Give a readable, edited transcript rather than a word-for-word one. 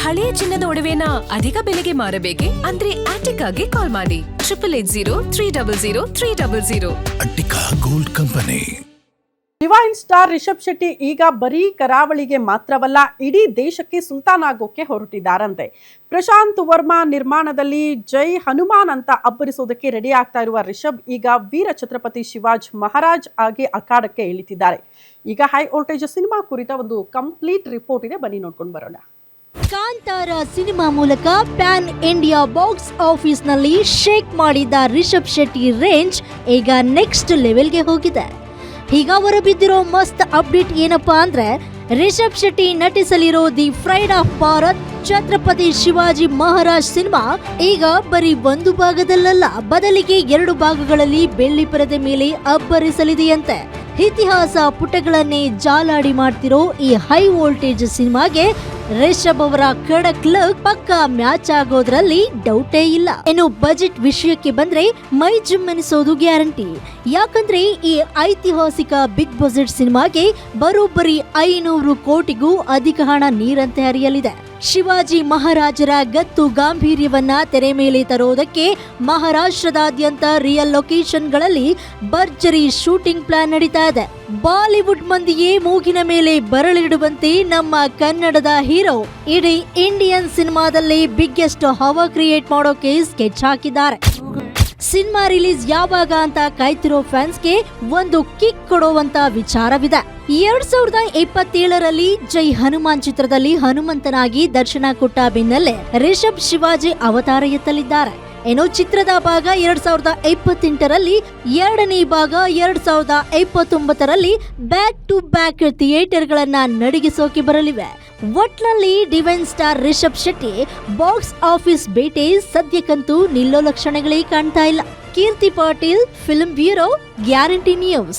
ಹಳೆಯ ಚಿನ್ನದ ಒಡವೆನ ಅಧಿಕ ಬೆಲೆಗೆ ಮಾರಬೇಕೆ? ಅಂದ್ರೆ ಆಟಿಕಾಗೆ ಕಾಲ್ ಮಾಡಿ 8880 Attica gold company. Divine star Rishab Shetty ಈಗ ಬರೀ ಕರಾವಳಿಗೆ ಮಾತ್ರವಲ್ಲ, ಇಡೀ ದೇಶಕ್ಕೆ ಸುಲ್ತಾನ್ ಆಗೋಕೆ ಹೊರಟಿದ್ದಾರಂತೆ. ಪ್ರಶಾಂತ್ ವರ್ಮಾ ನಿರ್ಮಾಣದಲ್ಲಿ ಜೈ ಹನುಮಾನ್ ಅಂತ ಅಬ್ಬರಿಸೋದಕ್ಕೆ ರೆಡಿ ಆಗ್ತಾ ಇರುವ ರಿಷಬ್ ಈಗ ವೀರ ಛತ್ರಪತಿ ಶಿವಾಜ್ ಮಹಾರಾಜ್ ಆಗಿ ಅಖಾಡಕ್ಕೆ ಇಳಿತಿದ್ದಾರೆ. ಈಗ ಹೈ ವೋಲ್ಟೇಜ್ ಸಿನಿಮಾ ಕುರಿತ ಒಂದು ಕಂಪ್ಲೀಟ್ ರಿಪೋರ್ಟ್ ಇದೆ, ಬನ್ನಿ ನೋಡ್ಕೊಂಡು ಬರೋಣ. ಕಾಂತಾರ ಸಿನಿಮಾ ಮೂಲಕ ಪ್ಯಾನ್ ಇಂಡಿಯಾ ಬಾಕ್ಸ್ ಆಫೀಸ್ ನಲ್ಲಿ ಶೇಕ್ ಮಾಡಿದ್ದ ರಿಷಬ್ ಶೆಟ್ಟಿ ರೇಂಜ್ ಈಗ ನೆಕ್ಸ್ಟ್ ಲೆವೆಲ್ಗೆ ಹೋಗಿದೆ. ಈಗ ಹೊರಬಿದ್ದಿರೋ ಮಸ್ತ್ ಅಪ್ಡೇಟ್ ಏನಪ್ಪಾ ಅಂದ್ರೆ, ರಿಷಬ್ ಶೆಟ್ಟಿ ನಟಿಸಲಿರೋ the pride of Bharat Chhatrapati Shivaji Maharaj ಸಿನಿಮಾ ಈಗ ಬರೀ ಒಂದು ಭಾಗದಲ್ಲಲ್ಲ, ಬದಲಿಗೆ 2 ಭಾಗಗಳಲ್ಲಿ ಬೆಳ್ಳಿ ಪರದೆ ಮೇಲೆ ಅಬ್ಬರಿಸಲಿದೆಯಂತೆ. ಇತಿಹಾಸ ಪುಟಗಳನ್ನೇ ಜಾಲಾಡಿ ಮಾಡ್ತಿರೋ ಈ ಹೈ ವೋಲ್ಟೇಜ್ ಸಿನಿಮಾಗೆ ರಿಷಬ್ ಅವರ ಖಡಕ್ ಲುಕ್ ಪಕ್ಕಾ ಮ್ಯಾಚ್ ಆಗೋದ್ರಲ್ಲಿ ಡೌಟೇ ಇಲ್ಲ. ಇನ್ನು ಬಜೆಟ್ ವಿಷಯಕ್ಕೆ ಬಂದ್ರೆ ಮೈ ಜುಮ್ಮೆನಿಸೋದು ಗ್ಯಾರಂಟಿ. ಯಾಕಂದ್ರೆ ಈ ಐತಿಹಾಸಿಕ ಬಿಗ್ ಬಜೆಟ್ ಸಿನಿಮಾಗೆ ಬರೋಬ್ಬರಿ 500 ಕೋಟಿಗೂ ಅಧಿಕ ಹಣ ನೀರಂತೆ ಹರಿಯಲಿದೆ. ಶಿವಾಜಿ ಮಹಾರಾಜರ ಗತ್ತು ಗಾಂಭೀರ್ಯವನ್ನ ತೆರೆ ಮೇಲೆ ತರೋದಕ್ಕೆ ಮಹಾರಾಷ್ಟ್ರದಾದ್ಯಂತ ರಿಯಲ್ ಲೊಕೇಶನ್ಗಳಲ್ಲಿ ಭರ್ಜರಿ ಶೂಟಿಂಗ್ ಪ್ಲಾನ್ ನಡೀತಾ ಇದೆ. ಬಾಲಿವುಡ್ ಮಂದಿಯೇ ಮೂಗಿನ ಮೇಲೆ ಬರಳಿಡುವಂತೆ ನಮ್ಮ ಕನ್ನಡದ ಹೀರೋ ಇಡೀ ಇಂಡಿಯನ್ ಸಿನಿಮಾದಲ್ಲಿ ಬಿಗ್ಗೆಸ್ಟ್ ಹವಾ ಕ್ರಿಯೇಟ್ ಮಾಡೋಕೆ ಸ್ಕೆಚ್ ಹಾಕಿದ್ದಾರೆ. ಸಿನಿಮಾ ರಿಲೀಸ್ ಯಾವಾಗ ಅಂತ ಕಾಯ್ತಿರೋ ಫ್ಯಾನ್ಸ್ಗೆ ಒಂದು ಕಿಕ್ ಕೊಡುವಂತ ವಿಚಾರವಿದೆ. 2027ರಲ್ಲಿ ಜೈ ಹನುಮಾನ್ ಚಿತ್ರದಲ್ಲಿ ಹನುಮಂತನಾಗಿ ದರ್ಶನ ಕೊಟ್ಟ ಬೆನ್ನಲ್ಲೇ ರಿಷಬ್ ಶಿವಾಜಿ ಅವತಾರ ಎತ್ತಲಿದ್ದಾರೆ. ಏನೋ ಚಿತ್ರದ ಭಾಗ 2028ರಲ್ಲಿ, 2ನೇ ಭಾಗ 2029ರಲ್ಲಿ ಬ್ಯಾಕ್ ಟು ಬ್ಯಾಕ್ ಥಿಯೇಟರ್ಗಳನ್ನ ನಡಿಗಿಸೋಕೆ ಬರಲಿವೆ. ಒಟ್ನಲ್ಲಿ divine star Rishab Shetty box office ಬೇಟೆ ಸದ್ಯಕ್ಕಂತೂ ನಿಲ್ಲೋ ಲಕ್ಷಣಗಳೇ ಕಾಣ್ತಾ ಇಲ್ಲ. Keerthi Patil, film bureau, guarantee news.